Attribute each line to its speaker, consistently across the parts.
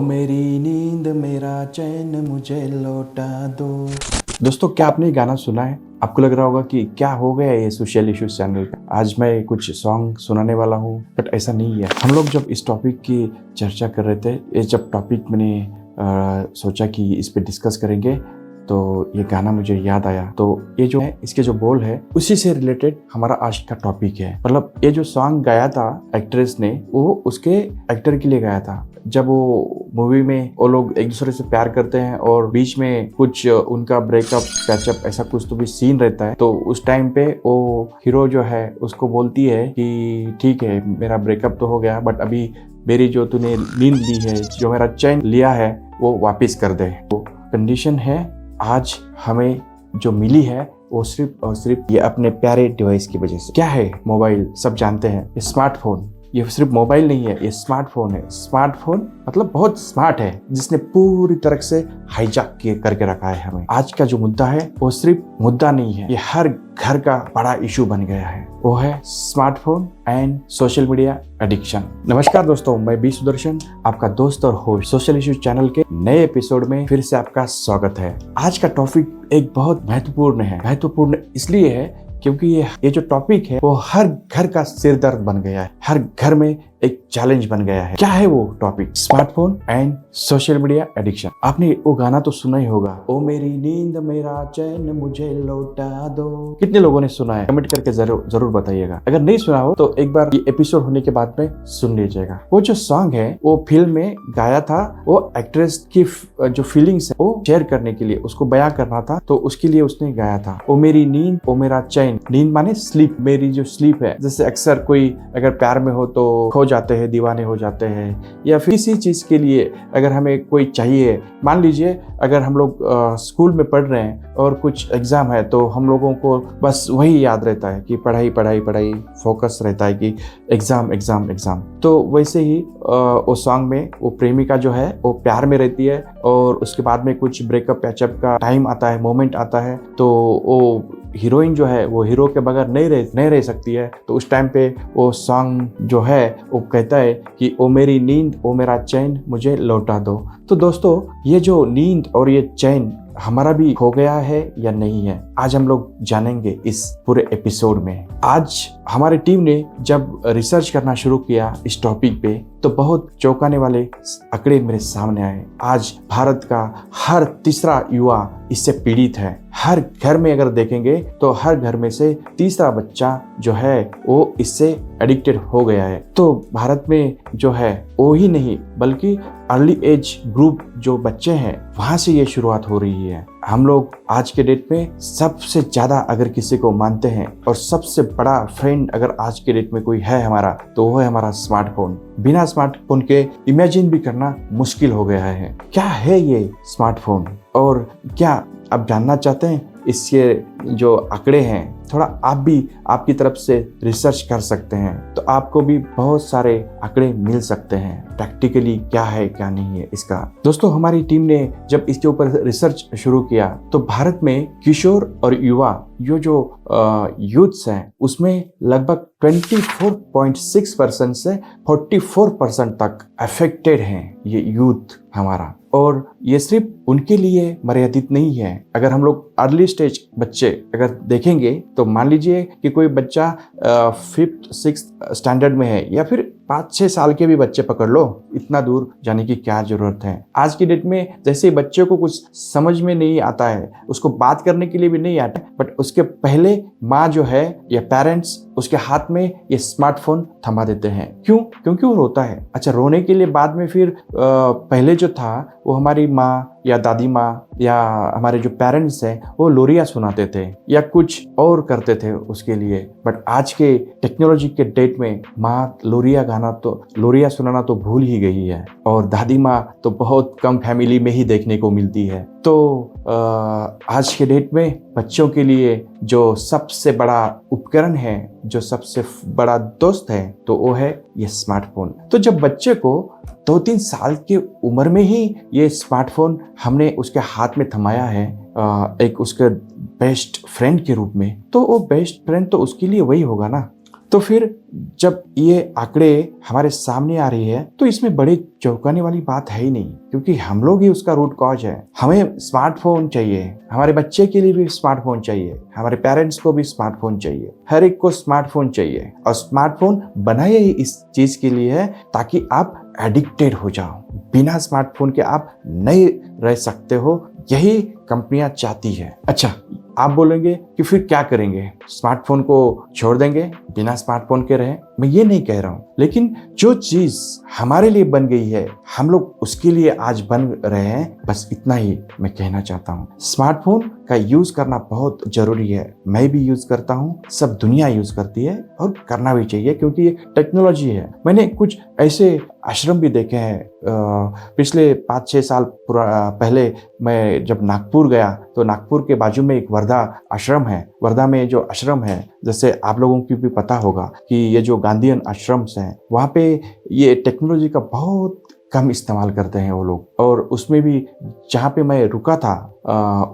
Speaker 1: ओ मेरी नींद मेरा चैन मुझे लौटा दो। दोस्तों, क्या आपने ये गाना सुना है? आपको लग रहा होगा कि क्या हो गया ये सोशल इश्यूज चैनल पे, आज मैं कुछ सॉन्ग सुनाने वाला हूँ, बट ऐसा नहीं है। हम लोग जब इस टॉपिक की चर्चा कर रहे थे, ये जब टॉपिक मैंने सोचा कि इस पे डिस्कस करेंगे, तो ये गाना मुझे याद आया। तो ये जो है, इसके जो बोल है उसी से रिलेटेड हमारा आज का टॉपिक है। मतलब ये जो सॉन्ग गाया था एक्ट्रेस ने, वो उसके एक्टर के लिए गाया था। जब वो मूवी में वो लोग एक दूसरे से प्यार करते हैं और बीच में कुछ उनका ब्रेकअप पैचअप ऐसा कुछ तो भी सीन रहता है, तो उस टाइम पे वो हीरो जो है उसको बोलती है कि ठीक है, मेरा ब्रेकअप तो हो गया, बट अभी मेरी जो तूने नींद ली है, जो मेरा चैन लिया है, वो वापस कर दे। वो कंडीशन है, आज हमें जो मिली है वो सिर्फ और सिर्फ ये अपने प्यारे डिवाइस की वजह से। क्या है मोबाइल? सब जानते हैं, ये स्मार्टफोन। ये सिर्फ मोबाइल नहीं है, ये स्मार्टफोन है। स्मार्टफोन मतलब बहुत स्मार्ट है, जिसने पूरी तरह से हाईजैक करके रखा है हमें। आज का जो मुद्दा है वो सिर्फ मुद्दा नहीं है, ये हर घर का बड़ा इशू बन गया है। वो है smartphone and social media addiction. नमस्कार दोस्तों, मैं बी सुदर्शन, आपका दोस्त और होस्ट सोशल इश्यूज चैनल के नए एपिसोड में फिर से आपका स्वागत है। आज का टॉपिक एक बहुत महत्वपूर्ण है। महत्वपूर्ण इसलिए है क्योंकि ये जो टॉपिक है वो हर घर का सिरदर्द बन गया है, हर घर में एक चैलेंज बन गया है। क्या है वो topic? Smartphone and social media addiction. आपने वो गाना तो सुना ही होगा, ओ मेरी नींद मेरा चैन मुझे लौटा दो। कितने लोगों ने सुना है? कमेंट करके जरूर बताइएगा। अगर नहीं सुना हो तो एक बार ये एपिसोड होने के बाद में सुन लीजिएगा। वो जो सॉन्ग है वो फिल्म में गाया था, वो एक्ट्रेस की जो फीलिंग्स है वो शेयर करने के लिए, उसको बयां करना था, तो उसके लिए उसने गाया था। ओ मेरी नींद ओ मेरा चैन, नींद माने स्लीप, मेरी जो स्लीप है। जैसे अक्सर कोई अगर प्यार में हो तो खो जाते हैं, दीवाने हो जाते हैं, या फिर किसी चीज के लिए अगर हमें कोई चाहिए। मान लीजिए अगर हम लोग स्कूल में पढ़ रहे हैं और कुछ एग्जाम है, तो हम लोगों को बस वही याद रहता है कि पढ़ाई पढ़ाई पढ़ाई, फोकस रहता है कि एग्जाम एग्जाम एग्जाम। तो वैसे ही वो सॉन्ग में वो प्रेमिका जो है वो प्यार में रहती है और उसके बाद में कुछ ब्रेकअप पैचअप का टाइम आता है, मोमेंट आता है, तो वो हीरोइन जो है वो हीरो के बगैर नहीं रह सकती है। तो उस टाइम पे वो सॉन्ग जो है वो कहता है कि ओ मेरी नींद ओ मेरा चैन मुझे लौटा दो। तो दोस्तों, ये जो नींद और ये चैन हमारा भी खो गया है या नहीं है, आज हम लोग जानेंगे इस पूरे एपिसोड में। आज हमारी टीम ने जब रिसर्च करना शुरू किया इस टॉपिक पे, तो बहुत चौंकाने वाले आंकड़े मेरे सामने आए। आज भारत का हर तीसरा युवा इससे पीड़ित है। हर घर में अगर देखेंगे तो हर घर में से तीसरा बच्चा जो है वो इससे एडिक्टेड हो गया है। तो भारत में जो है वो ही नहीं, बल्कि अर्ली एज ग्रुप जो बच्चे हैं, वहां से ये शुरुआत हो रही है। हम लोग आज के डेट में सबसे ज्यादा अगर किसी को मानते हैं और सबसे बड़ा फ्रेंड अगर आज के डेट में कोई है हमारा, तो वो है हमारा स्मार्टफोन। बिना स्मार्टफोन के इमेजिन भी करना मुश्किल हो गया है। क्या है ये स्मार्टफोन, और क्या आप जानना चाहते हैं इसके जो आंकड़े हैं? थोड़ा आप भी आपकी तरफ से रिसर्च कर सकते हैं, तो आपको भी बहुत सारे आंकड़े मिल सकते हैं प्रैक्टिकली क्या है क्या नहीं है इसका। दोस्तों, हमारी टीम ने जब इसके ऊपर रिसर्च शुरू किया, तो भारत में किशोर और युवा जो यूथ्स हैं, उसमें लगभग 24.6% से 44% तक अफेक्टेड हैं ये यूथ हमारा। और ये सिर्फ उनके लिए मर्यादित नहीं है। अगर हम लोग अर्ली स्टेज बच्चे अगर देखेंगे, तो मान लीजिए कि कोई बच्चा 5th 6th स्टैंडर्ड में है, या फिर 5-6 साल के भी बच्चे पकड़ लो, इतना दूर जाने की क्या जरूरत है। आज की डेट में जैसे ही बच्चे को कुछ समझ में नहीं आता है, उसको बात करने के लिए भी नहीं आता, बट उसके पहले माँ जो है या पेरेंट्स उसके हाथ में ये स्मार्टफोन थमा देते हैं। क्यों? क्योंकि वो रोता है। अच्छा, रोने के लिए बाद में फिर पहले जो था वो हमारी माँ या दादी माँ या हमारे जो पेरेंट्स हैं वो लोरिया सुनाते थे या कुछ और करते थे उसके लिए। बट आज के टेक्नोलॉजी के डेट में माँ लोरिया सुनाना तो भूल ही गई है, और दादी माँ तो बहुत कम फैमिली में ही देखने को मिलती है। तो आज के डेट में बच्चों के लिए जो सबसे बड़ा उपकरण है, जो सबसे बड़ा दोस्त है, तो वो है ये स्मार्टफोन। तो जब बच्चे को 2-3 साल की उम्र में ही ये स्मार्टफोन हमने उसके हाथ में थमाया है, एक उसके बेस्ट फ्रेंड के रूप में, तो वो बेस्ट फ्रेंड तो उसके लिए वही होगा ना। तो फिर जब ये आंकड़े हमारे सामने आ रही है तो इसमें बड़ी चौंकाने वाली बात है ही नहीं, क्योंकि हम लोग ही उसका रूट कॉज है। हमें स्मार्टफोन चाहिए, हमारे बच्चे के लिए भी स्मार्टफोन चाहिए, हमारे पेरेंट्स को भी स्मार्टफोन चाहिए, हर एक को स्मार्टफोन चाहिए। और स्मार्टफोन बनाया ही इस चीज के लिए है ताकि आप एडिक्टेड हो जाओ। बिना स्मार्टफोन के आप नहीं रह सकते हो, यही कंपनियां चाहती है। अच्छा, आप बोलेंगे कि फिर क्या करेंगे, स्मार्टफोन को छोड़ देंगे, बिना स्मार्टफोन के रहें? मैं ये नहीं कह रहा हूं, लेकिन जो चीज हमारे लिए बन गई है हम लोग उसके लिए आज बन रहे हैं, बस इतना ही मैं कहना चाहता हूं। स्मार्टफोन का यूज करना बहुत जरूरी है, मैं भी यूज करता हूं, सब दुनिया यूज करती है और करना भी चाहिए क्योंकि ये टेक्नोलॉजी है। मैंने कुछ ऐसे आश्रम भी देखे हैं। पिछले 5-6 साल पहले मैं जब नागपुर गया तो नागपुर के बाजू में एक वर्धा आश्रम है। वर्धा में जो आश्रम है, जैसे आप लोगों को भी पता होगा कि ये जो गांधीयन आश्रम्स हैं, वहाँ पे ये टेक्नोलॉजी का बहुत कम इस्तेमाल करते हैं वो लोग। और उसमें भी जहाँ पे मैं रुका था,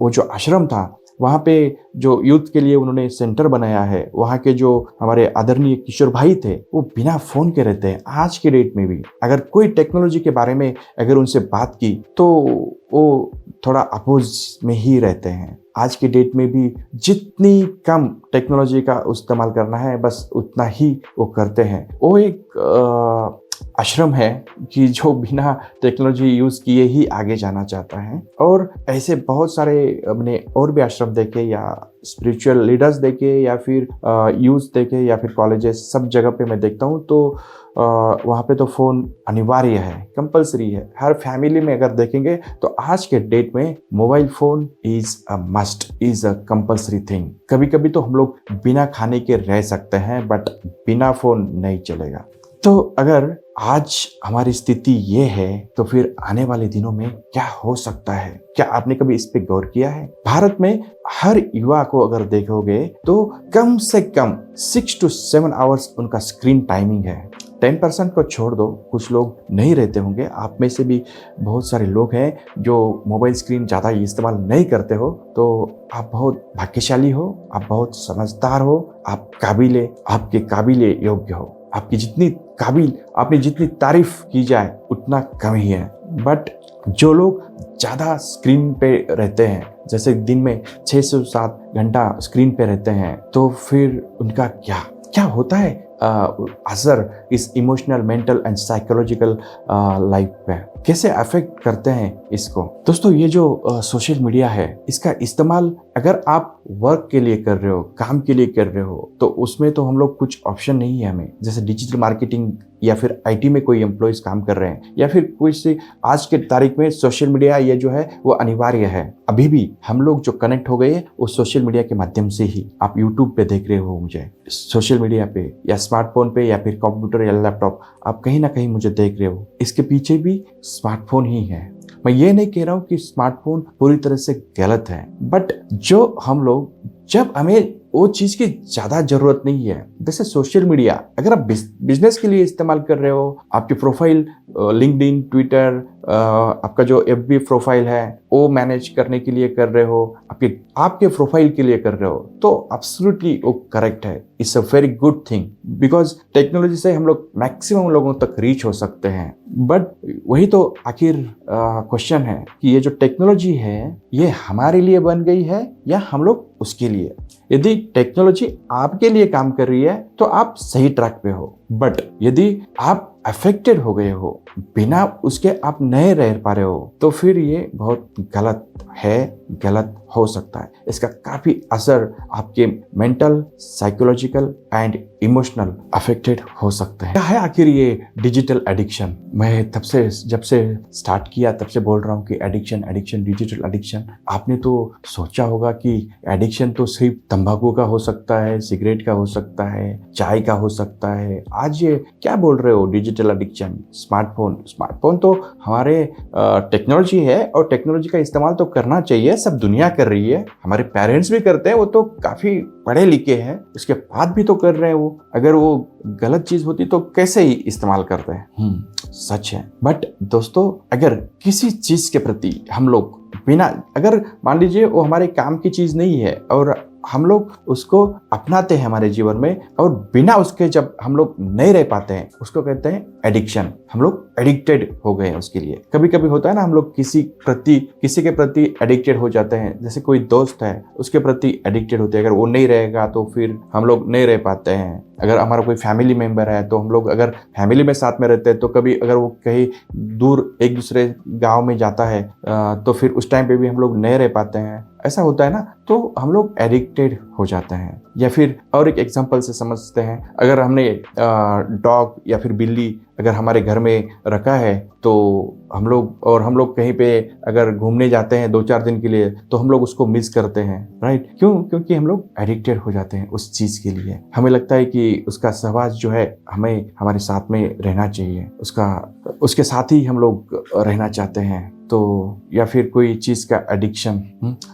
Speaker 1: वो जो आश्रम था, वहाँ पे जो यूथ के लिए उन्होंने सेंटर बनाया है, वहाँ के जो हमारे आदरणीय किशोर भाई थे वो बिना फोन के रहते हैं। आज के डेट में भी अगर कोई टेक्नोलॉजी के बारे में अगर उनसे बात की तो वो थोड़ा अपोज में ही रहते हैं। आज के डेट में भी जितनी कम टेक्नोलॉजी का इस्तेमाल करना है बस उतना ही वो करते हैं। वो एक आश्रम है कि जो बिना टेक्नोलॉजी यूज किए ही आगे जाना चाहता है। और ऐसे बहुत सारे हमने और भी आश्रम देखे, या स्पिरिचुअल लीडर्स देखे, या फिर यूथ देखे, या फिर कॉलेजेस, सब जगह पे मैं देखता हूँ तो वहाँ पे तो फोन अनिवार्य है, कंपलसरी है। हर फैमिली में अगर देखेंगे तो आज के डेट में mobile phone is a must, is a compulsory thing. कभी कभी तो हम लोग बिना खाने के रह सकते हैं, बट बिना फोन नहीं चलेगा। तो अगर आज हमारी स्थिति ये है तो फिर आने वाले दिनों में क्या हो सकता है? क्या आपने कभी इस पे गौर किया है? भारत में हर युवा को अगर देखोगे तो कम से कम 6 to 7 आवर्स उनका स्क्रीन टाइमिंग है। 10% को छोड़ दो, कुछ लोग नहीं रहते होंगे, आप में से भी बहुत सारे लोग हैं जो मोबाइल स्क्रीन ज़्यादा इस्तेमाल नहीं करते हो, तो आप बहुत भाग्यशाली हो, आप बहुत समझदार हो, आप काबिले, आपके काबिले योग्य हो। आपकी जितनी तारीफ की जाए उतना कम ही है। बट जो लोग ज़्यादा स्क्रीन पे रहते हैं, जैसे दिन में 6 से 7 घंटा स्क्रीन पे रहते हैं, तो फिर उनका क्या होता है असर इस emotional, mental and psychological life पे कैसे अफेक्ट करते हैं इसको? दोस्तों, ये जो सोशल मीडिया है, इसका इस्तेमाल अगर आप वर्क के लिए कर रहे हो, काम के लिए कर रहे हो, तो उसमें तो हम लोग कुछ ऑप्शन नहीं है हमें। जैसे डिजिटल मार्केटिंग या फिर आईटी में कोई एम्प्लॉयज काम कर रहे हैं, या फिर कोई से आज के तारीख में सोशल मीडिया ये जो है वो अनिवार्य है। अभी भी हम लोग जो कनेक्ट हो गए वो सोशल मीडिया के माध्यम से ही। आप यूट्यूब पे देख रहे हो मुझे, सोशल मीडिया पे या स्मार्टफोन पे या फिर कंप्यूटर या लैपटॉप, आप कहीं ना कहीं मुझे देख रहे हो। इसके पीछे भी स्मार्टफोन ही है। मैं ये नहीं कह रहा हूँ कि स्मार्टफोन पूरी तरह से गलत है, बट जो हम लोग, जब हमें वो चीज की ज्यादा जरूरत नहीं है, जैसे सोशल मीडिया अगर आप बिजनेस के लिए इस्तेमाल कर रहे हो, आपकी प्रोफाइल लिंक्डइन, ट्विटर, आपका जो एफबी प्रोफाइल है वो मैनेज करने के लिए कर रहे हो, आपके प्रोफाइल के लिए कर रहे हो, तो एब्सोल्युटली वो करेक्ट है। It's a very good thing, because technology से हम लोग मैक्सिमम लोगों तक रीच हो सकते हैं। बट वही तो आखिर क्वेश्चन है कि ये जो टेक्नोलॉजी है ये हमारे लिए बन गई है या हम लोग उसके लिए? यदि टेक्नोलॉजी आपके लिए काम कर रही है तो आप सही ट्रैक पे हो, बट यदि आप अफेक्टेड हो गए हो, बिना उसके आप नहीं रह पा रहे हो, तो फिर ये बहुत गलत है, गलत हो सकता है। इसका काफी असर आपके mental, psychological and emotional affected हो सकते हैं। क्या है आखिर ये डिजिटल एडिक्शन? मैं जब से स्टार्ट किया तब से बोल रहा हूँ कि एडिक्शन, डिजिटल एडिक्शन। आपने तो सोचा होगा कि एडिक्शन तो सिर्फ तंबाकू का हो सकता है, सिगरेट का हो सकता है, चाय का हो सकता है। आज ये क्या बोल रहे हो डिजिटल एडिक्शन? स्मार्टफोन तो हमारे टेक्नोलॉजी है और टेक्नोलॉजी का इस्तेमाल तो करना चाहिए, सब दुनिया कर रही है, हमारे पेरेंट्स भी करते हैं, वो तो काफी पढ़े लिखे हैं, उसके बाद भी तो कर रहे हैं वो। अगर वो गलत चीज होती तो कैसे ही इस्तेमाल करते हैं? सच है। बट दोस्तों, अगर किसी चीज के प्रति हम लोग बिना, अगर मान लीजिए वो हमारे काम की चीज नहीं है और हम लोग उसको अपनाते हैं हमारे जीवन में, और बिना उसके जब हम लोग नहीं रह पाते हैं, उसको कहते हैं एडिक्शन। हम लोग एडिक्टेड हो गए हैं उसके लिए। कभी कभी होता है ना, हम लोग किसी के प्रति एडिक्टेड हो जाते हैं। जैसे कोई दोस्त है, उसके प्रति एडिक्टेड होते हैं। अगर वो नहीं रहेगा तो फिर हम लोग नहीं रह पाते हैं। अगर हमारा कोई फैमिली मेंबर है, तो हम लोग अगर फैमिली में साथ में रहते हैं, तो कभी अगर वो कहीं दूर एक दूसरे गांव में जाता है तो फिर उस टाइम पे भी हम लोग नहीं रह पाते हैं। ऐसा होता है ना, तो हम लोग एडिक्टेड हो जाते हैं। या फिर और एक एग्जांपल से समझते हैं, अगर हमने डॉग या फिर बिल्ली अगर हमारे घर में रखा है, तो हम लोग कहीं पे अगर घूमने जाते हैं 2-4 दिन के लिए, तो हम लोग उसको मिस करते हैं, राइट? क्योंकि हम लोग एडिक्टेड हो जाते हैं उस चीज के लिए। हमें लगता है कि उसका सहवास जो है हमें हमारे साथ में रहना चाहिए, उसके साथ ही हम लोग रहना चाहते हैं। तो या फिर कोई चीज का एडिक्शन,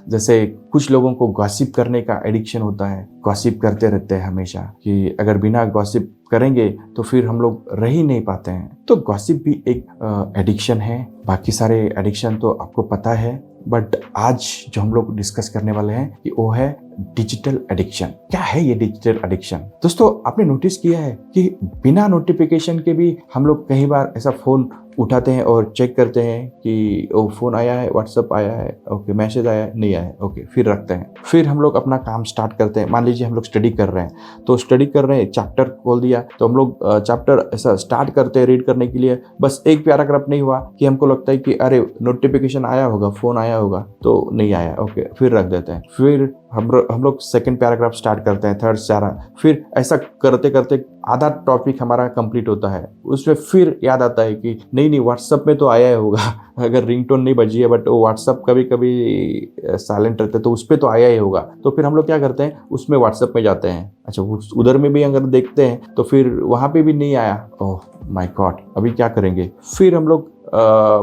Speaker 1: जैसे कुछ लोगों को गॉसिप करने का एडिक्शन होता है। गॉसिप करते रहते हैं हमेशा, कि अगर बिना गॉसिप करेंगे तो फिर हम लोग रह ही नहीं पाते हैं। तो गॉसिप भी एक एडिक्शन है। बाकी सारे एडिक्शन तो आपको पता है, बट आज जो हम लोग डिस्कस करने वाले हैं कि वो है डिजिटल एडिक्शन। क्या है ये डिजिटल एडिक्शन? दोस्तों, आपने नोटिस किया है कि बिना नोटिफिकेशन के भी हम लोग कई बार ऐसा फोन उठाते हैं और चेक करते हैं कि वो फोन आया है, व्हाट्सएप आया है, ओके, मैसेज आया है, नहीं आया है, ओके, फिर रखते हैं। फिर हम लोग अपना काम स्टार्ट करते हैं। मान लीजिए हम लोग स्टडी कर रहे हैं, तो स्टडी कर रहे हैं, चैप्टर खोल दिया, तो हम लोग चैप्टर ऐसा स्टार्ट करते हैं रीड करने के लिए। बस एक पैराग्राफ नहीं हुआ कि हमको लगता है कि अरे नोटिफिकेशन आया होगा, फोन आया होगा, तो नहीं आया, ओके, फिर रख देते हैं। फिर हम लोग सेकंड पैराग्राफ स्टार्ट करते हैं, थर्ड, चारा, फिर ऐसा करते करते आधा टॉपिक हमारा कंप्लीट होता है। उसमें फिर याद आता है कि नहीं व्हाट्सएप में तो आया होगा, अगर रिंगटोन नहीं बजी है, बट वो व्हाट्सएप कभी कभी साइलेंट रहते तो उस पर तो आया ही होगा। तो फिर हम लोग क्या करते हैं, उसमें व्हाट्सएप में जाते हैं। अच्छा, उधर में भी अगर देखते हैं तो फिर वहां पे भी नहीं आया, ओह माय गॉड, अभी क्या करेंगे? फिर हम लोग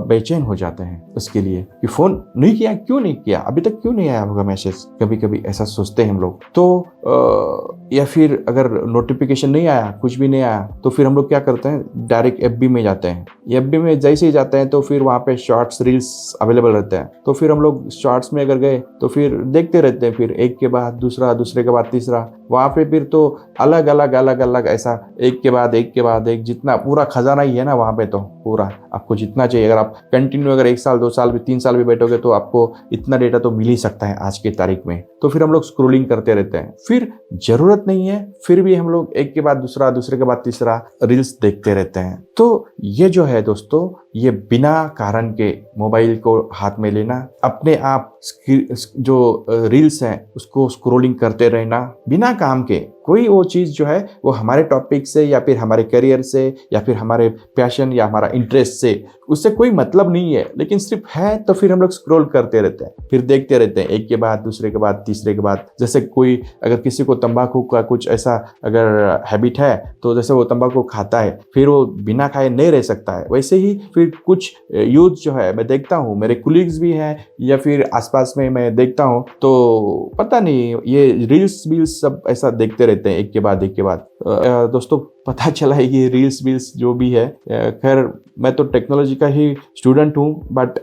Speaker 1: बेचैन हो जाते हैं उसके लिए कि फोन नहीं किया, क्यों नहीं किया, अभी तक क्यों नहीं आया होगा मैसेज। कभी कभी ऐसा सोचते हैं हम लोग। तो या फिर अगर नोटिफिकेशन नहीं आया, कुछ भी नहीं आया, तो फिर हम लोग क्या करते हैं, डायरेक्ट एफबी में जाते हैं। एफबी में जैसे ही जाते हैं तो फिर वहाँ पे शॉर्ट्स, रील्स अवेलेबल रहते हैं। तो फिर हम लोग शॉर्ट्स में अगर गए तो फिर देखते रहते हैं, फिर एक के बाद दूसरा, दूसरे के बाद तीसरा। वहाँ पे फिर तो अलग अलग ऐसा एक के बाद एक, जितना पूरा खजाना ही है ना वहाँ पे, तो पूरा आपको जितना चाहिए। अगर आप कंटिन्यू अगर 1 साल, 2 साल भी, 3 साल भी बैठोगे तो आपको इतना डेटा तो मिल ही सकता है आज की तारीख में। तो फिर हम लोग स्क्रोलिंग करते रहते हैं। फिर जरूरत नहीं है, फिर भी हम लोग एक के बाद दूसरा, दूसरे के बाद तीसरा रील्स देखते रहते हैं। तो ये जो है दोस्तों, ये बिना कारण के मोबाइल को हाथ में लेना, अपने आप जो रील्स हैं उसको स्क्रोलिंग करते रहना बिना काम के, कोई वो चीज जो है वो हमारे टॉपिक से या फिर हमारे करियर से या फिर हमारे पैशन या हमारा इंटरेस्ट से, उससे कोई मतलब नहीं है, लेकिन सिर्फ है तो फिर हम लोग स्क्रॉल करते रहते हैं, फिर देखते रहते हैं एक के बाद दूसरे के बाद तीसरे के बाद। जैसे कोई अगर किसी को तंबाकू का कुछ ऐसा अगर हैबिट है, तो जैसे वो तंबाकू खाता है, फिर वो बिना खाए नहीं रह सकता है। वैसे ही फिर कुछ यूथ जो है, मैं देखता हूँ, मेरे कुलीग्स भी हैं या फिर आसपास में मैं देखता हूँ, तो पता नहीं ये रील्स वील्स सब ऐसा देखते रहते हैं एक के बाद एक के बाद। दोस्तों, पता चला है ये रील्स वील्स जो भी है, खैर मैं तो टेक्नोलॉजी का ही स्टूडेंट हूँ, बट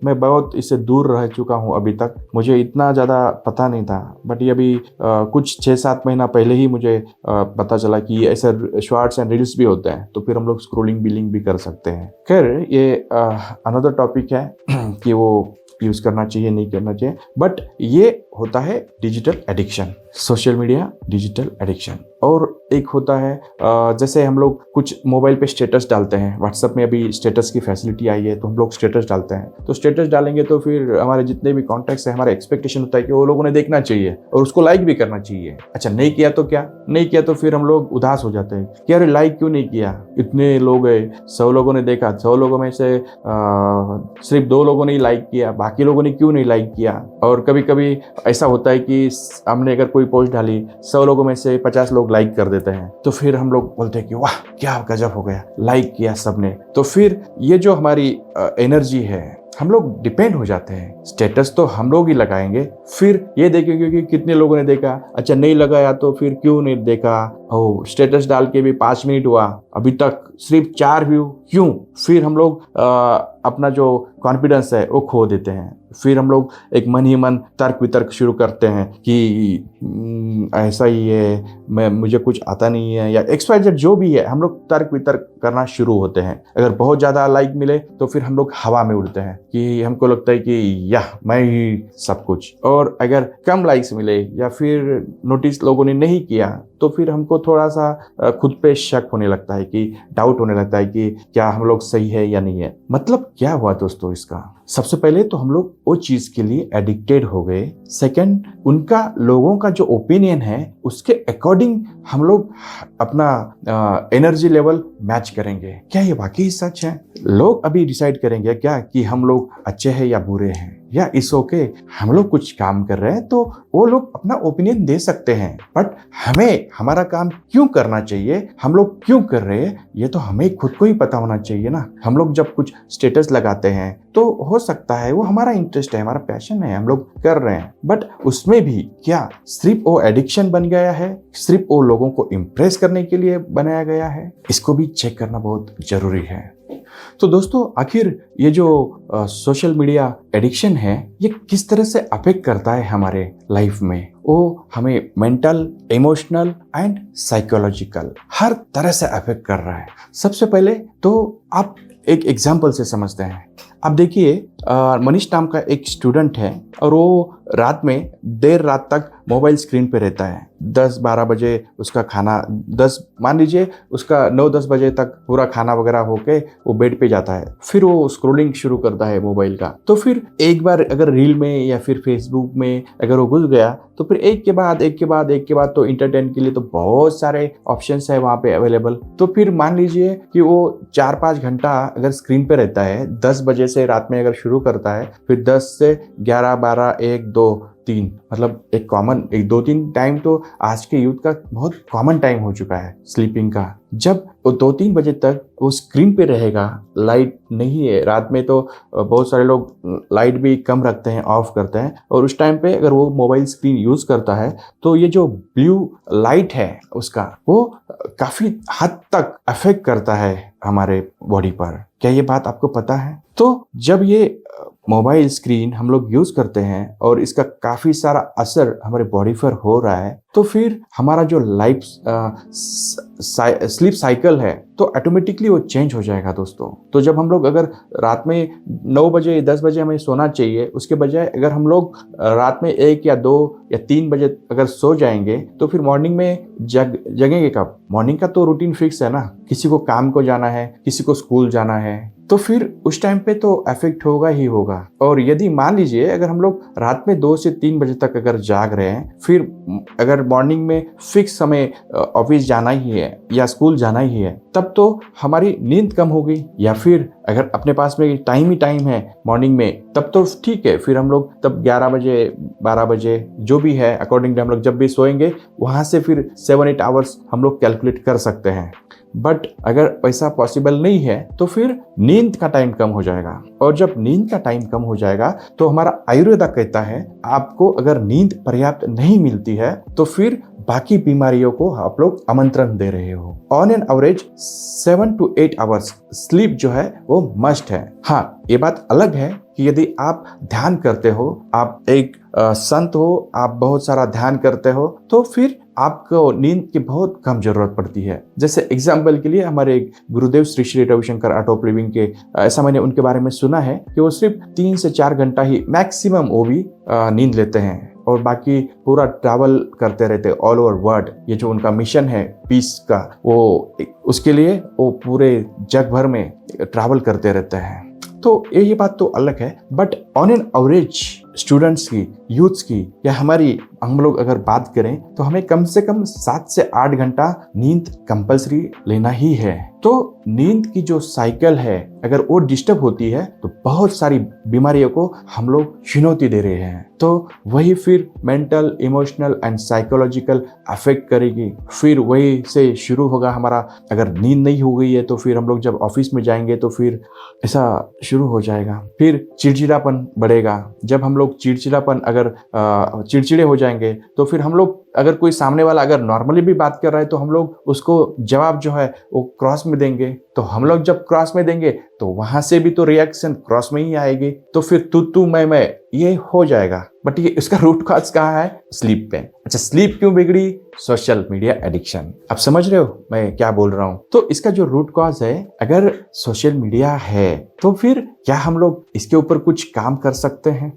Speaker 1: मैं बहुत इससे दूर रह चुका हूँ अभी तक। मुझे इतना ज़्यादा पता नहीं था, बट ये अभी कुछ 6-7 महीना पहले ही मुझे पता चला कि ऐसे शॉर्ट्स एंड रील्स भी होते हैं, तो फिर हम लोग स्क्रोलिंग बिलिंग भी कर सकते हैं। खैर, ये अनदर टॉपिक है कि वो यूज करना चाहिए नहीं करना चाहिए, बट ये होता है digital addiction, social media digital addiction. और एक होता है जैसे हम लोग कुछ मोबाइल पे स्टेटस डालते हैं। व्हाट्सएप में अभी स्टेटस की फैसिलिटी आई है, तो हम लोग स्टेटस डालते हैं। तो स्टेटस डालेंगे तो फिर हमारे जितने भी कॉन्टैक्ट्स हैं, हमारा एक्सपेक्टेशन होता है कि वो लोगों ने देखना चाहिए और उसको लाइक भी करना चाहिए। अच्छा, नहीं किया तो क्या, नहीं किया तो फिर हम लोग उदास हो जाते हैं कि अरे लाइक क्यों नहीं किया, इतने लोग है, 100 लोगों ने देखा, 100 लोगों में से सिर्फ 2 लोगों ने ही लाइक किया, बाकी लोगों ने क्यों नहीं लाइक किया। और कभी कभी ऐसा होता है कि हमने अगर कोई पोस्ट डाली, 100 लोगों में से 50 लोग लाइक कर देते हैं, तो फिर हम लोग बोलते हैं कि वाह क्या गजब हो गया, लाइक किया सबने। तो फिर ये जो हमारी एनर्जी है, हम लोग डिपेंड हो जाते हैं। स्टेटस तो हम लोग ही लगाएंगे, फिर ये देखेंगे कि कितने लोगों ने देखा। अच्छा, नहीं लगाया तो फिर क्यों नहीं देखा, स्टेटस डाल के भी 5 मिनट हुआ, अभी तक सिर्फ 4 व्यू, क्यों? फिर हम लोग अपना जो कॉन्फिडेंस है वो खो देते हैं। फिर हम लोग एक मन ही मन तर्क वितर्क शुरू करते हैं कि ऐसा ही है, मुझे कुछ आता नहीं है, या XYZ जो भी है, हम लोग तर्क वितर्क करना शुरू होते हैं। अगर बहुत ज़्यादा लाइक मिले तो फिर हम लोग हवा में उड़ते हैं कि हमको लगता है कि यह मैं ही सब कुछ। और अगर कम लाइक्स मिले या फिर नोटिस लोगों ने नहीं किया तो फिर हमको थोड़ा सा खुद पे शक होने लगता है, कि डाउट होने लगता है कि क्या हम लोग सही है या नहीं है। मतलब क्या हुआ दोस्तों इसका? सबसे पहले तो हम लोग वो चीज के लिए एडिक्टेड हो गए। सेकंड, उनका लोगों का जो ओपिनियन है उसके अकॉर्डिंग हम लोग अपना एनर्जी लेवल मैच करेंगे। क्या ये वाकई सच है? लोग अभी डिसाइड करेंगे क्या कि हम लोग अच्छे हैं या बुरे हैं, या इस ओके हम लोग कुछ काम कर रहे हैं तो वो लोग अपना ओपिनियन दे सकते हैं, बट हमें हमारा काम क्यों करना चाहिए, हम लोग क्यों कर रहे हैं, ये तो हमें खुद को ही पता होना चाहिए ना। हम लोग जब कुछ स्टेटस लगाते हैं तो हो सकता है वो हमारा इंटरेस्ट है, हमारा पैशन है, हम लोग कर रहे हैं, बट उसमें भी क्या सिर्फ वो एडिक्शन बन गया है, सिर्फ वो लोगों को इम्प्रेस करने के लिए बनाया गया है? इसको भी चेक करना बहुत जरूरी है। तो दोस्तों, आखिर ये जो सोशल मीडिया एडिक्शन है ये किस तरह से अफेक्ट करता है हमारे लाइफ में? वो हमें मेंटल, इमोशनल एंड साइकोलॉजिकल हर तरह से अफेक्ट कर रहा है। सबसे पहले तो आप एक एग्जाम्पल से समझते हैं। आप देखिए, मनीष नाम का एक स्टूडेंट है और वो रात में देर रात तक मोबाइल स्क्रीन पे रहता है। 10-12 बजे उसका खाना, मान लीजिए उसका 9-10 बजे तक पूरा खाना वगैरह होके वो बेड पे जाता है। फिर वो स्क्रोलिंग शुरू करता है मोबाइल का। तो फिर एक बार अगर रील में या फिर फेसबुक में अगर वो घुस गया तो फिर एक के बाद तो इंटरटेन के लिए तो बहुत सारे ऑप्शंस है वहाँ पे अवेलेबल। तो फिर मान लीजिए कि वो 4-5 घंटा अगर स्क्रीन पे रहता है, 10 बजे से रात में अगर शुरू करता है, फिर 10 से 11, 12, 1, 2, 3, मतलब एक कॉमन 1, 2, 3 टाइम तो आज के यूथ का बहुत कॉमन टाइम हो चुका है स्लीपिंग का। जब वो 2-3 बजे तक वो स्क्रीन पे रहेगा, लाइट नहीं है, रात में तो बहुत सारे लोग लाइट भी कम रखते हैं, ऑफ करते हैं, और उस टाइम पे अगर वो मोबाइल स्क्रीन यूज करता है तो ये जो ब्लू लाइट है उसका वो काफी हद तक अफेक्ट करता है हमारे बॉडी पर। क्या ये बात आपको पता है? तो जब ये मोबाइल स्क्रीन हम लोग यूज करते हैं और इसका काफी सारा असर हमारे बॉडी पर हो रहा है, तो फिर हमारा जो लाइफ स्लीप साइकिल है तो ऑटोमेटिकली वो चेंज हो जाएगा दोस्तों। तो जब हम लोग अगर रात में 9 बजे 10 बजे हमें सोना चाहिए, उसके बजाय अगर हम लोग रात में 1 या 2 या 3 बजे अगर सो जाएंगे तो फिर मॉर्निंग में जगेंगे कब? मॉर्निंग का तो रूटीन फिक्स है ना, किसी को काम को जाना है, किसी को स्कूल जाना है, तो फिर उस टाइम पे तो अफेक्ट होगा ही होगा। और यदि मान लीजिए अगर हम लोग रात में 2 से 3 बजे तक अगर जाग रहे हैं, फिर अगर मॉर्निंग में फिक्स समय ऑफिस जाना ही है या स्कूल जाना ही है, तब तो हमारी नींद कम हो गई। या फिर अगर अपने पास में टाइम ही टाइम है मॉर्निंग में, तब तो ठीक है, फिर हम लोग तब 11 बजे 12 बजे जो भी है अकॉर्डिंग टू हम लोग जब भी सोएंगे वहां से फिर 7-8 आवर्स हम लोग कैलकुलेट कर सकते हैं। बट अगर वैसा पॉसिबल नहीं है तो फिर नींद का टाइम कम हो जाएगा, और जब नींद का टाइम कम हो जाएगा तो हमारा आयुर्वेदा कहता है आपको अगर नींद पर्याप्त नहीं मिलती है तो फिर बाकी बीमारियों को आप लोग आमंत्रण दे रहे हो। On an average 7 to 8 hours sleep जो है वो मस्ट है। हाँ, ये बात अलग है कि यदि आप ध्यान करते हो, आप एक संत हो, आप बहुत सारा ध्यान करते हो, तो फिर आपको नींद की बहुत कम जरूरत पड़ती है। जैसे एग्जाम्पल के लिए हमारे गुरुदेव Shri Shri Ravishankar art of living के, ऐसा मैंने उनके बारे में सुना है कि वो सिर्फ 3 से 4 घंटा ही मैक्सिमम वो भी नींद लेते हैं, और बाकी पूरा ट्रैवल करते रहते हैं ऑल ओवर वर्ल्ड। ये जो उनका मिशन है पीस का, वो उसके लिए वो पूरे जग भर में ट्रैवल करते रहते हैं। तो ये बात तो अलग है, but on an average students की, यूथ्स की, या हम लोग अगर बात करें तो हमें कम से कम 7 से 8 घंटा नींद कंपलसरी लेना ही है। तो नींद की जो साइकिल है अगर वो डिस्टर्ब होती है तो बहुत सारी बीमारियों को हम लोग चुनौती दे रहे हैं। तो वही फिर mental, emotional and psychological affect करेगी। फिर वही से शुरू होगा हमारा, अगर नींद नहीं हो गई है तो फिर हम लोग जब ऑफिस में जाएंगे तो फिर ऐसा शुरू हो जाएगा। फिर चिड़चिड़ापन बढ़ेगा। जब हम लोग चिड़चिड़ापन अगर चिड़चिड़े हो जाएंगे जाएंगे तो फिर हम लोग, अगर कोई सामने वाला अगर नॉर्मली भी बात कर रहा है तो हम लोग उसको जवाब जो है वो क्रॉस में देंगे। तो हम लोग जब क्रॉस में देंगे तो वहां से भी तो रिएक्शन क्रॉस में ही आएगी, तो फिर तू मैं ये हो जाएगा। बट ये इसका रूट कॉज कहाँ है? स्लीप पे। अच्छा, स्लीप क्यों बिगड़ी? Social media addiction. अब समझ रहे हो मैं क्या बोल रहा हूँ? तो इसका जो रूट कॉज है, अगर सोशल मीडिया है तो फिर क्या हम लोग इसके ऊपर कुछ काम कर सकते हैं?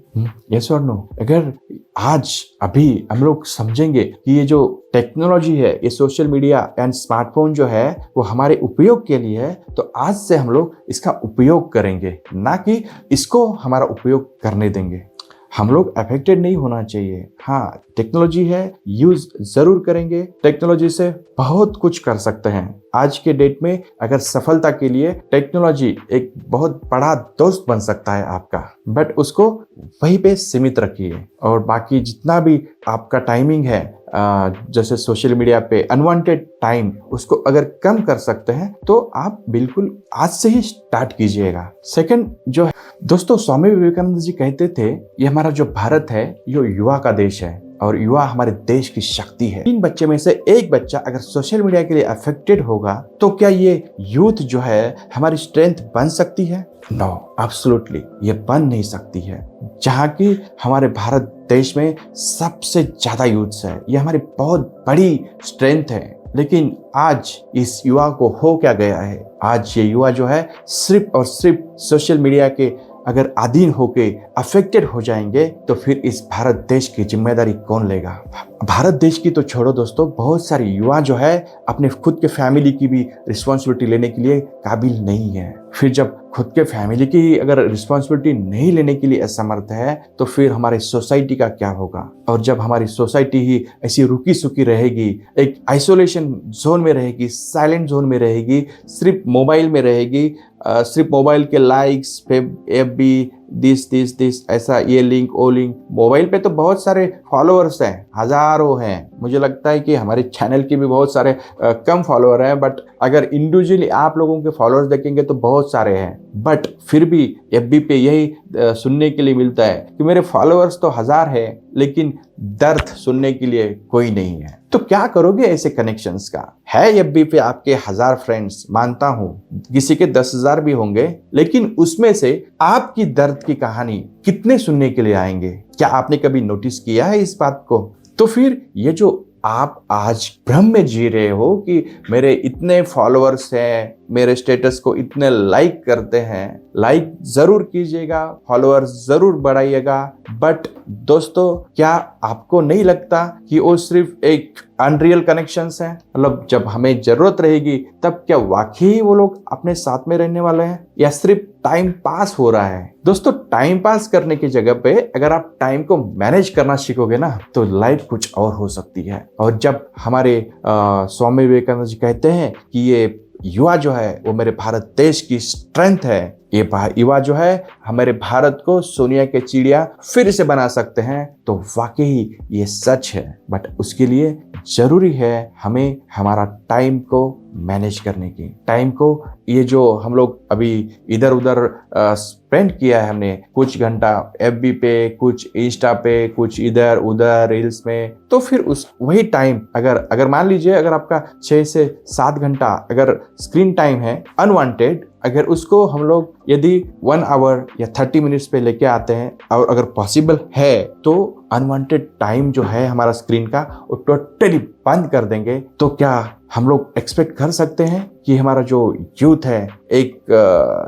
Speaker 1: यस और नो? अगर आज अभी हम लोग समझेंगे कि ये जो टेक्नोलॉजी है, ये सोशल मीडिया एंड स्मार्टफोन जो है वो हमारे उपयोग के लिए है, तो आज से हम लोग इसका उपयोग करेंगे, ना कि इसको हमारा उपयोग करने देंगे। हम लोग अफेक्टेड नहीं होना चाहिए। हाँ, टेक्नोलॉजी है, यूज जरूर करेंगे। टेक्नोलॉजी से बहुत कुछ कर सकते हैं। आज के डेट में अगर सफलता के लिए टेक्नोलॉजी एक बहुत बड़ा दोस्त बन सकता है आपका, बट उसको वहीं पे सीमित रखिए। और बाकी जितना भी आपका टाइमिंग है, जैसे सोशल मीडिया पे अनवांटेड टाइम, उसको अगर कम कर सकते हैं तो आप बिल्कुल आज से ही स्टार्ट कीजिएगा। सेकंड जो है दोस्तों, स्वामी विवेकानंद जी कहते थे, ये हमारा जो भारत है ये युवा का देश है और युवा हमारे देश की शक्ति है। 3 बच्चे में से एक बच्चा अगर सोशल मीडिया के लिए अफेक्टेड होगा तो क्या ये यूथ जो है हमारी स्ट्रेंथ बन सकती है? नो, एब्सोल्युटली ये बन नहीं सकती है। जहाँ की हमारे भारत देश में सबसे ज्यादा यूथ्स है, ये हमारी बहुत बड़ी स्ट्रेंथ है। लेकिन आज इस युवा को हो क्या गया है? आज ये युवा जो है सिर्फ और सिर्फ सोशल मीडिया के अगर अधीन होके अफेक्टेड हो जाएंगे तो फिर इस भारत देश की जिम्मेदारी कौन लेगा? भारत देश की तो छोड़ो दोस्तों, बहुत सारे युवा जो है अपने खुद के फैमिली की भी रिस्पॉन्सिबिलिटी लेने के लिए काबिल नहीं है। फिर जब खुद के फैमिली की अगर रिस्पॉन्सिबिलिटी नहीं लेने के लिए असमर्थ है तो फिर हमारी सोसाइटी का क्या होगा? और जब हमारी सोसाइटी ही ऐसी रुकी सुकी रहेगी, एक आइसोलेशन जोन में रहेगी, साइलेंट जोन में रहेगी, सिर्फ मोबाइल में रहेगी, सिर्फ मोबाइल के लाइक्स पे FB दिस ऐसा, ये लिंक वो लिंक। मोबाइल पे तो बहुत सारे फॉलोअर्स हैं, हजारों हैं। मुझे लगता है कि हमारे चैनल के भी बहुत सारे कम फॉलोअर हैं, बट अगर इंडिविजुअली आप लोगों के फॉलोअर्स देखेंगे तो बहुत सारे हैं। बट फिर भी FB पे यही सुनने के लिए मिलता है कि मेरे फॉलोअर्स तो 1000 है लेकिन दर्द सुनने के लिए कोई नहीं है। तो क्या करोगे ऐसे कनेक्शंस का? है FB पे आपके 1000 फ्रेंड्स, मानता हूं किसी के 10,000 भी होंगे, लेकिन उसमें से आपकी दर्द की कहानी कितने सुनने के लिए आएंगे? क्या आपने कभी नोटिस किया है इस बात को? तो फिर ये जो आप आज भ्रम में जी रहे हो कि मेरे इतने फॉलोअर्स हैं, मेरे स्टेटस को इतने लाइक करते हैं, लाइक जरूर कीजिएगा, फॉलोअर्स जरूर बढ़ाइएगा, बट दोस्तों क्या आपको नहीं लगता कि वो सिर्फ एक अनरियल कनेक्शंस हैं? मतलब जब हमें जरूरत रहेगी तब क्या वाकई वो लोग अपने साथ में रहने वाले हैं या सिर्फ टाइम पास हो रहा है? दोस्तों, टाइम पास करने की जगह पे अगर आप टाइम को मैनेज करना सीखोगे ना तो लाइफ कुछ और हो सकती है। और जब हमारे स्वामी विवेकानंद जी कहते हैं कि ये युवा जो है वो मेरे भारत देश की स्ट्रेंथ है, ये युवा जो है हमारे भारत को सोनिया के चिड़िया फिर से बना सकते हैं, तो वाकई ये सच है। बट उसके लिए जरूरी है हमें हमारा टाइम को मैनेज करने की। टाइम को, ये जो हम लोग अभी इधर उधर स्पेंड किया है हमने, कुछ घंटा FB पे, कुछ इंस्टा पे, कुछ इधर उधर रील्स में, तो फिर उस वही टाइम अगर मान लीजिए अगर आपका 6 से 7 घंटा अगर स्क्रीन टाइम है अनवांटेड, अगर उसको हम लोग यदि 1 आवर या 30 मिनट्स पे लेके आते हैं और अगर पॉसिबल है तो अनवांटेड टाइम जो है हमारा स्क्रीन का वो टोटली बंद कर देंगे, तो क्या हम लोग एक्सपेक्ट कर सकते हैं कि हमारा जो यूथ है एक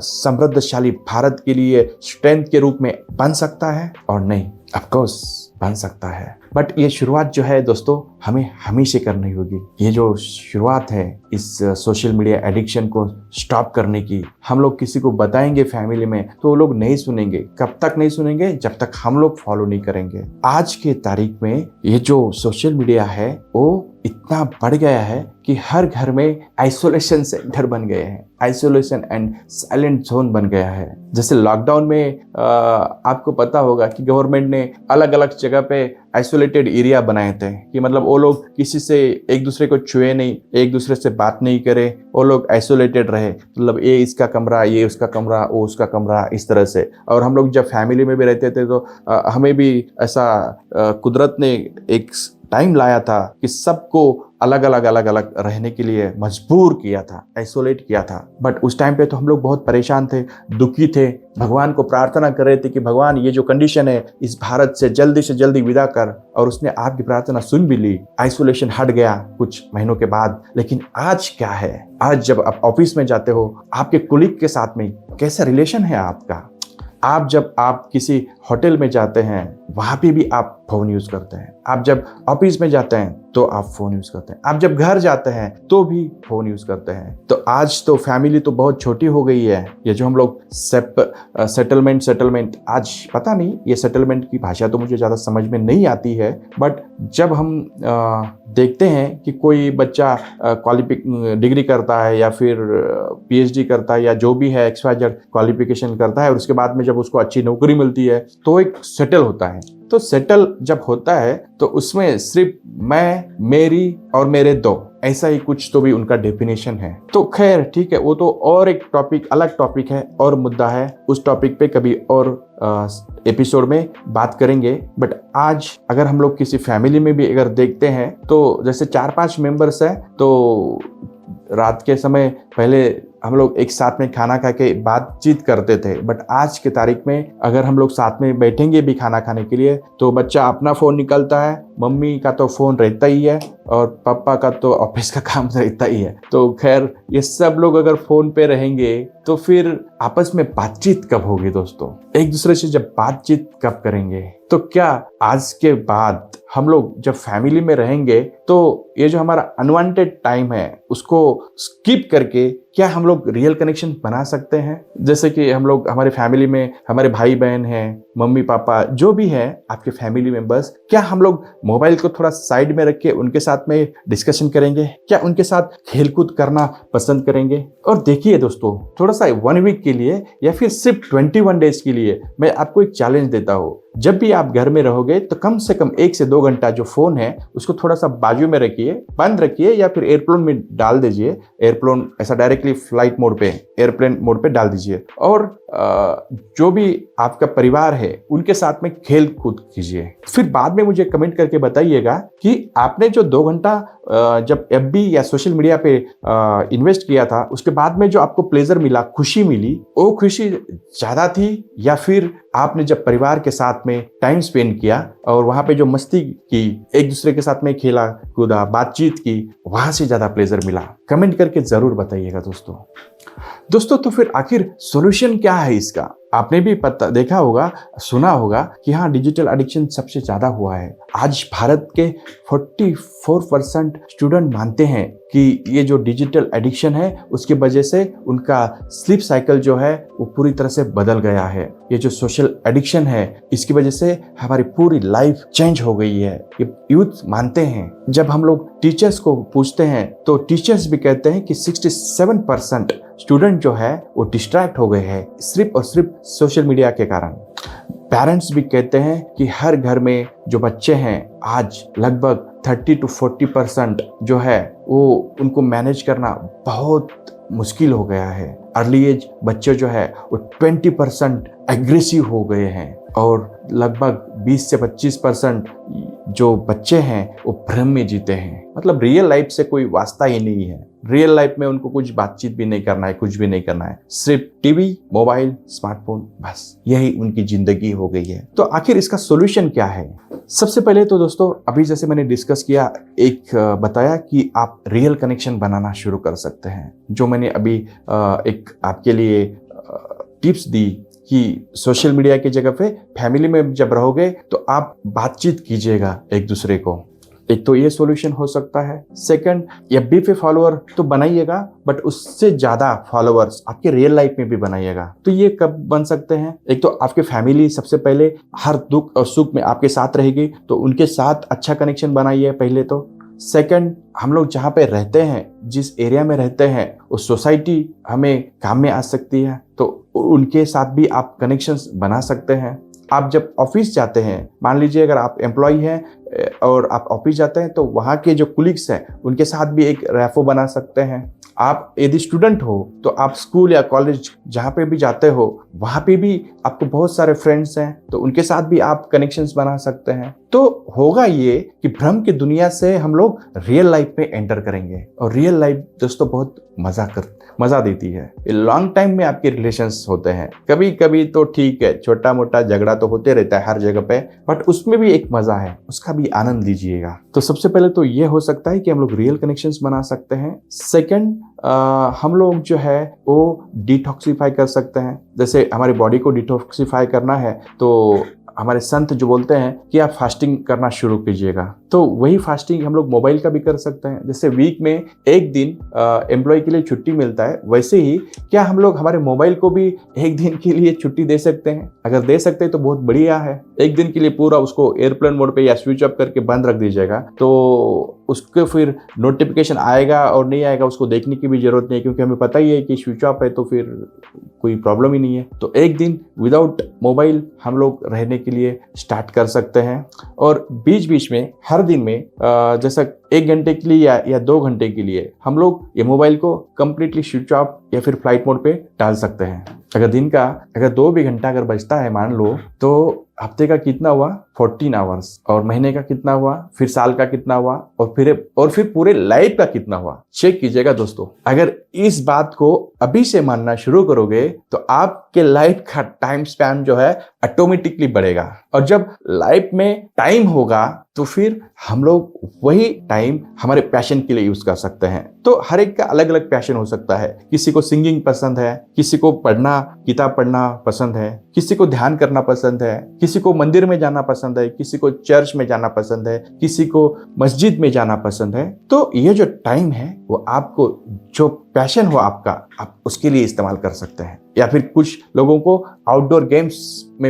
Speaker 1: समृद्धशाली भारत के लिए स्ट्रेंथ के रूप में बन सकता है? और नहीं, ऑफ कोर्स बन सकता है, बट ये शुरुआत जो है दोस्तों हमें हमेशा करनी होगी। ये जो शुरुआत है इस सोशल मीडिया एडिक्शन को स्टॉप करने की, हम लोग किसी को बताएंगे फैमिली में तो वो लोग नहीं सुनेंगे। कब तक नहीं सुनेंगे? जब तक हम लोग फॉलो नहीं करेंगे। आज के तारीख में ये जो सोशल मीडिया है वो इतना बढ़ गया है कि हर घर में आइसोलेशन सेंटर बन गए हैं, आइसोलेशन एंड साइलेंट जोन बन गया है। जैसे लॉकडाउन में आपको पता होगा कि गवर्नमेंट ने अलग अलग जगह पे आइसोलेटेड एरिया बनाए थे कि मतलब वो लोग किसी से एक दूसरे को छुए नहीं, एक दूसरे से बात नहीं करे, वो लोग आइसोलेटेड रहे। मतलब ये इसका कमरा, ये उसका कमरा, वो उसका कमरा, इस तरह से। और हम लोग जब फैमिली में भी रहते थे तो हमें भी ऐसा कुदरत ने एक टाइम लाया था कि सबको अलग अलग रहने के लिए मजबूर किया था, आइसोलेट किया था। बट उस टाइम पे तो हम लोग बहुत परेशान थे, दुखी थे, भगवान को प्रार्थना कर रहे थे कि भगवान ये जो कंडीशन है इस भारत से जल्दी विदा कर। और उसने आपकी प्रार्थना सुन भी ली, आइसोलेशन हट गया कुछ महीनों के बाद। लेकिन आज क्या है, आज जब आप ऑफिस में जाते हो, आपके कोलीग के साथ में कैसा रिलेशन है आपका? जब आप किसी होटल में जाते हैं वहां पे भी आप फोन यूज करते हैं। आप जब ऑफिस में जाते हैं तो आप फोन यूज करते हैं। आप जब घर जाते हैं तो भी फोन यूज करते हैं। तो आज तो फैमिली तो बहुत छोटी हो गई है। ये जो हम लोग सेटलमेंट, आज पता नहीं, ये सेटलमेंट की भाषा तो मुझे ज्यादा समझ में नहीं आती है। बट जब हम देखते हैं कि कोई बच्चा डिग्री करता है या फिर पीएचडी करता है या जो भी है XYZ क्वालिफिकेशन करता है, और उसके बाद में जब उसको अच्छी नौकरी मिलती है तो एक सेटल होता है। तो सेटल जब होता है तो उसमें सिर्फ मैं, मेरी और मेरे दो, ऐसा ही कुछ तो भी उनका डेफिनेशन है। तो खैर ठीक है, वो तो और एक टॉपिक, अलग टॉपिक है और मुद्दा है। उस टॉपिक पे कभी और एपिसोड में बात करेंगे। बट आज अगर हम लोग किसी फैमिली में भी अगर देखते हैं तो जैसे 4-5 मेंबर्स हैं, तो रात के समय पहले हम लोग एक साथ में खाना खा के बातचीत करते थे। बट आज के तारीख में अगर हम लोग साथ में बैठेंगे भी खाना खाने के लिए तो बच्चा अपना फोन निकालता है, मम्मी का तो फोन रहता ही है और पापा का तो ऑफिस का काम रहता ही है। तो खैर ये सब लोग अगर फोन पे रहेंगे तो फिर आपस में बातचीत कब होगी दोस्तों? एक दूसरे से जब बातचीत कब करेंगे? तो क्या आज के बाद हम लोग जब फैमिली में रहेंगे तो ये जो हमारा अनवांटेड टाइम है उसको स्किप करके क्या हम लोग रियल कनेक्शन बना सकते हैं? जैसे कि हम लोग, हमारे फैमिली में हमारे भाई बहन हैं, मम्मी पापा जो भी है आपके फैमिली मेंबर्स, क्या हम लोग मोबाइल को थोड़ा साइड में रख के उनके साथ में डिस्कशन करेंगे? क्या उनके साथ खेलकूद करना पसंद करेंगे? और देखिए दोस्तों, थोड़ा सा 1 वीक के लिए या फिर सिर्फ 21 डेज के लिए मैं आपको एक चैलेंज देता हूँ। जब भी आप घर में रहोगे तो कम से कम 1 से 2 घंटा जो फोन है उसको थोड़ा सा बाजू में रखिए, बंद रखिए या फिर एयरप्लेन में डाल दीजिए। एयरप्लेन ऐसा डायरेक्टली फ्लाइट मोड पे, एयरप्लेन मोड पे डाल दीजिए। और जो भी आपका परिवार है उनके साथ में खेल कूद कीजिए। फिर बाद में मुझे कमेंट करके बताइएगा कि आपने जो 2 घंटा जब FB या सोशल मीडिया पे इन्वेस्ट किया था उसके बाद में जो आपको प्लेजर मिला, खुशी मिली, वो खुशी ज्यादा थी या फिर आपने जब परिवार के साथ में टाइम स्पेंड किया और वहां पे जो मस्ती की, एक दूसरे के साथ में खेला कूदा, बातचीत की, वहां से ज्यादा प्लेजर मिला? कमेंट करके जरूर बताइएगा दोस्तों। तो फिर आखिर सॉल्यूशन क्या है इसका? आपने भी देखा होगा, सुना होगा कि हाँ, डिजिटल एडिक्शन सबसे ज्यादा हुआ है। आज भारत के 44% स्टूडेंट मानते हैं कि ये जो डिजिटल एडिक्शन है उसकी वजह से उनका स्लीप साइकिल जो है वो पूरी तरह से बदल गया है। ये जो सोशल एडिक्शन है इसकी वजह से हमारी पूरी लाइफ चेंज हो गई है, ये यूथ मानते हैं। जब हम लोग टीचर्स को पूछते हैं तो टीचर्स भी कहते हैं कि 67% स्टूडेंट जो है वो डिस्ट्रैक्ट हो गए हैं सिर्फ और सिर्फ सोशल मीडिया के कारण। पेरेंट्स भी कहते हैं कि हर घर में जो बच्चे हैं आज लगभग 30 to 40% जो है वो उनको मैनेज करना बहुत मुश्किल हो गया है। अर्ली एज बच्चे जो है वो 20% एग्रेसिव हो गए हैं और लगभग 20 से 25% जो बच्चे हैं वो भ्रम में जीते हैं। मतलब रियल लाइफ से कोई वास्ता ही नहीं है। रियल लाइफ में उनको कुछ बातचीत भी नहीं करना है, कुछ भी नहीं करना है, सिर्फ टीवी, मोबाइल, स्मार्टफोन, बस यही उनकी जिंदगी हो गई है। तो आखिर इसका सॉल्यूशन क्या है? सबसे पहले तो दोस्तों, अभी जैसे मैंने डिस्कस किया, एक बताया कि आप रियल कनेक्शन बनाना शुरू कर सकते हैं। जो मैंने अभी एक आपके लिए टिप्स दी कि सोशल मीडिया की जगह पे फैमिली में जब रहोगे तो आप बातचीत कीजिएगा एक दूसरे को। एक तो ये सॉल्यूशन हो सकता है। सेकंड, FB पे फॉलोअर तो बनाइएगा बट उससे ज्यादा फॉलोअर्स आपके रियल लाइफ में भी बनाइएगा। तो ये कब बन सकते हैं? एक तो आपके फैमिली सबसे पहले हर दुख और सुख में आपके साथ रहेगी, तो उनके साथ अच्छा कनेक्शन बनाइए पहले तो। सेकंड, हम लोग जहाँ पे रहते हैं, जिस एरिया में रहते हैं, उस सोसाइटी हमें काम में आ सकती है, तो उनके साथ भी आप कनेक्शंस बना सकते हैं। आप जब ऑफिस जाते हैं, मान लीजिए अगर आप एम्प्लॉय हैं और आप ऑफिस जाते हैं, तो वहाँ के जो कुलीग्स हैं उनके साथ भी एक रैफो बना सकते हैं। आप यदि स्टूडेंट हो तो आप स्कूल या कॉलेज जहाँ पे भी जाते हो वहाँ पे भी आपको बहुत सारे फ्रेंड्स हैं, तो उनके साथ भी आप कनेक्शंस बना सकते हैं। तो होगा ये कि भ्रम की दुनिया से हम लोग रियल लाइफ में एंटर करेंगे, और रियल लाइफ दोस्तों बहुत मजा देती है। लॉन्ग टाइम में आपके रिलेशंस होते हैं, कभी कभी तो ठीक है, छोटा मोटा झगड़ा तो होते रहता है हर जगह पे, बट उसमें भी एक मजा है, उसका भी आनंद लीजिएगा। तो सबसे पहले तो ये हो सकता है कि हम लोग रियल कनेक्शंस बना सकते हैं। सेकंड, हम लोग जो है वो डिटॉक्सिफाई कर सकते हैं। जैसे हमारी बॉडी को डिटॉक्सिफाई करना है तो हमारे संत जो बोलते हैं कि आप फास्टिंग करना शुरू कीजिएगा, तो वही फास्टिंग हम लोग मोबाइल का भी कर सकते हैं। जैसे वीक में एक दिन एम्प्लॉय के लिए छुट्टी मिलता है, वैसे ही क्या हम लोग हमारे मोबाइल को भी एक दिन के लिए छुट्टी दे सकते हैं? अगर दे सकते हैं तो बहुत बढ़िया है। एक दिन के लिए पूरा उसको एयरप्लेन मोड पे या स्विच ऑफ करके बंद रख दीजिएगा, तो उसके फिर नोटिफिकेशन आएगा और नहीं आएगा उसको देखने की भी जरूरत नहीं है, क्योंकि हमें पता ही है कि स्विच ऑफ है तो फिर कोई प्रॉब्लम ही नहीं है। तो एक दिन विदाउट मोबाइल हम लोग रहने के लिए स्टार्ट कर सकते हैं। और बीच बीच में हर दिन में जैसा 1 घंटे के लिए या 2 घंटे के लिए हम लोग ये मोबाइल को कंप्लीटली स्विच ऑफ या फिर फ्लाइट मोड पे डाल सकते हैं। अगर दिन का अगर 2 भी घंटा अगर बचता है मान लो, तो हफ्ते का कितना हुआ 14 आवर्स, और महीने का कितना हुआ, फिर साल का कितना हुआ, और फिर पूरे लाइफ का कितना हुआ। चेक कीजिएगा दोस्तों, अगर इस बात को अभी से मानना शुरू करोगे तो आपके लाइफ का टाइम स्पैन जो है ऑटोमेटिकली बढ़ेगा। और जब लाइफ में टाइम होगा तो फिर हम लोग वही टाइम हमारे पैशन के लिए यूज कर सकते हैं। तो हर एक का अलग अलग पैशन हो सकता है। किसी को सिंगिंग पसंद है, किसी को किताब पढ़ना पसंद है, किसी को ध्यान करना पसंद है, किसी को मंदिर में जाना पसंद है, किसी को चर्च में जाना पसंद है, किसी को मस्जिद में जाना पसंद है। तो ये जो टाइम है वो आपको जो पैशन हो आपका, आप उसके लिए इस्तेमाल कर सकते हैं। या फिर कुछ लोगों को आउटडोर गेम्स में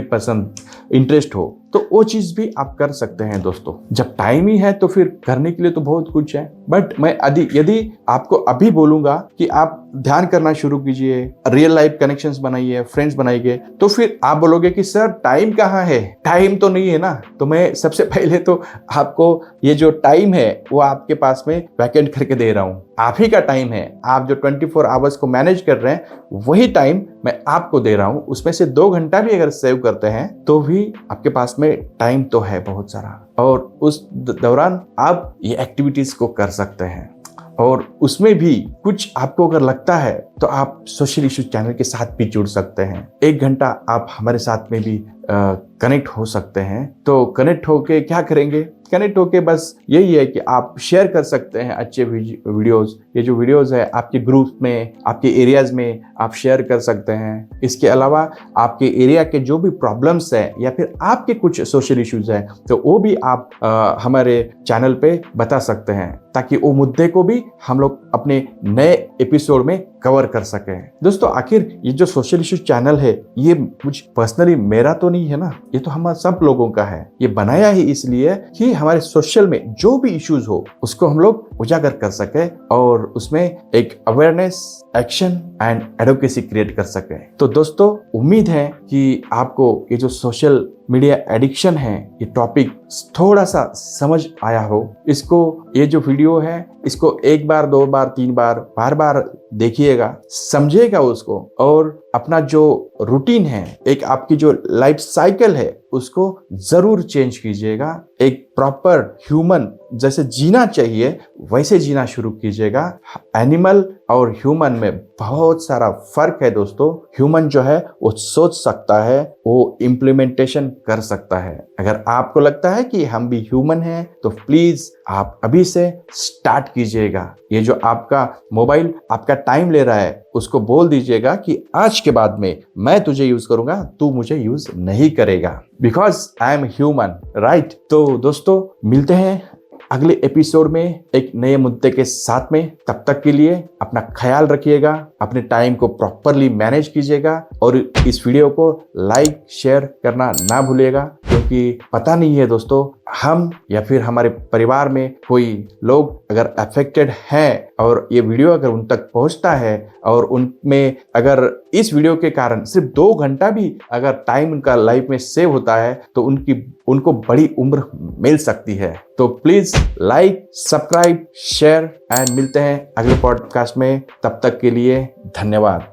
Speaker 1: इंटरेस्ट हो तो वो चीज भी आप कर सकते हैं दोस्तों। जब टाइम ही है तो फिर करने के लिए तो बहुत कुछ है। बट मैं यदि आपको अभी बोलूंगा कि आप ध्यान करना शुरू कीजिए, रियल लाइफ कनेक्शंस बनाइए, फ्रेंड्स बनाइए, तो फिर आप बोलोगे कि सर टाइम कहाँ है, टाइम तो नहीं है ना। तो मैं सबसे पहले तो आपको ये जो टाइम है वो आपके पास में वैकेंट करके दे रहा हूँ। आप ही का टाइम है, आप जो 24 आवर्स को मैनेज कर रहे हैं वही टाइम मैं आपको दे रहा हूँ। उसमें से 2 घंटा भी अगर सेव करते हैं तो भी आपके पास में टाइम तो है बहुत सारा, और उस दौरान आप ये एक्टिविटीज को कर सकते हैं। और उसमें भी कुछ आपको अगर लगता है तो आप सोशल इश्यूज चैनल के साथ भी जुड़ सकते हैं। 1 घंटा आप हमारे साथ में भी कनेक्ट हो सकते हैं। तो कनेक्ट होके क्या करेंगे, कनेक्ट होके बस यही है कि आप शेयर कर सकते हैं अच्छे वीडियोस। ये जो वीडियोस है आपके ग्रुप में, आपके एरियाज में आप शेयर कर सकते हैं। इसके अलावा आपके एरिया के जो भी प्रॉब्लम्स है या फिर आपके कुछ सोशल इश्यूज है तो वो भी आप हमारे चैनल पे बता सकते हैं, ताकि वो मुद्दे को भी हम लोग अपने नए एपिसोड में कवर कर सकें। दोस्तों आखिर ये जो सोशल इश्यूज चैनल है ये कुछ पर्सनली मेरा तो नहीं है ना, ये तो हमारे सब लोगों का है। ये बनाया ही इसलिए कि हमारे सोशल में जो भी इश्यूज हो उसको हम लोग उजागर कर सके और उसमें एक awareness, action and advocacy create कर सके। तो दोस्तों उम्मीद है कि आपको ये जो सोशल मीडिया एडिक्शन है ये टॉपिक थोड़ा सा समझ आया हो। ये जो वीडियो है इसको 1 बार 2 बार 3 बार बार बार देखिएगा, समझिएगा उसको, और अपना जो रूटीन है, एक आपकी जो लाइफ साइकिल है उसको जरूर चेंज कीजिएगा। एक प्रॉपर ह्यूमन जैसे जीना चाहिए वैसे जीना शुरू कीजिएगा। एनिमल और ह्यूमन में बहुत सारा फर्क है दोस्तों। ह्यूमन जो है वो सोच सकता है, वो इम्प्लीमेंटेशन कर सकता है। अगर आपको लगता है कि हम भी ह्यूमन हैं तो प्लीज आप अभी से स्टार्ट कीजिएगा। ये जो आपका मोबाइल आपका टाइम ले रहा है उसको बोल दीजिएगा कि आज के बाद में मैं तुझे यूज करूंगा, तू मुझे यूज नहीं करेगा, because I am human, right. तो दोस्तों मिलते हैं अगले एपिसोड में एक नए मुद्दे के साथ में। तब तक के लिए अपना ख्याल रखिएगा, अपने टाइम को प्रॉपरली मैनेज कीजिएगा और इस वीडियो को लाइक शेयर करना ना भूलिएगा। क्योंकि पता नहीं है दोस्तों, हम या फिर हमारे परिवार में कोई लोग अगर अफेक्टेड हैं और ये वीडियो अगर उन तक पहुंचता है और उनमें अगर इस वीडियो के कारण सिर्फ 2 घंटा भी अगर टाइम उनका लाइफ में सेव होता है तो उनको बड़ी उम्र मिल सकती है। तो please like, subscribe, share and मिलते हैं अगले पॉडकास्ट में। तब तक के लिए धन्यवाद।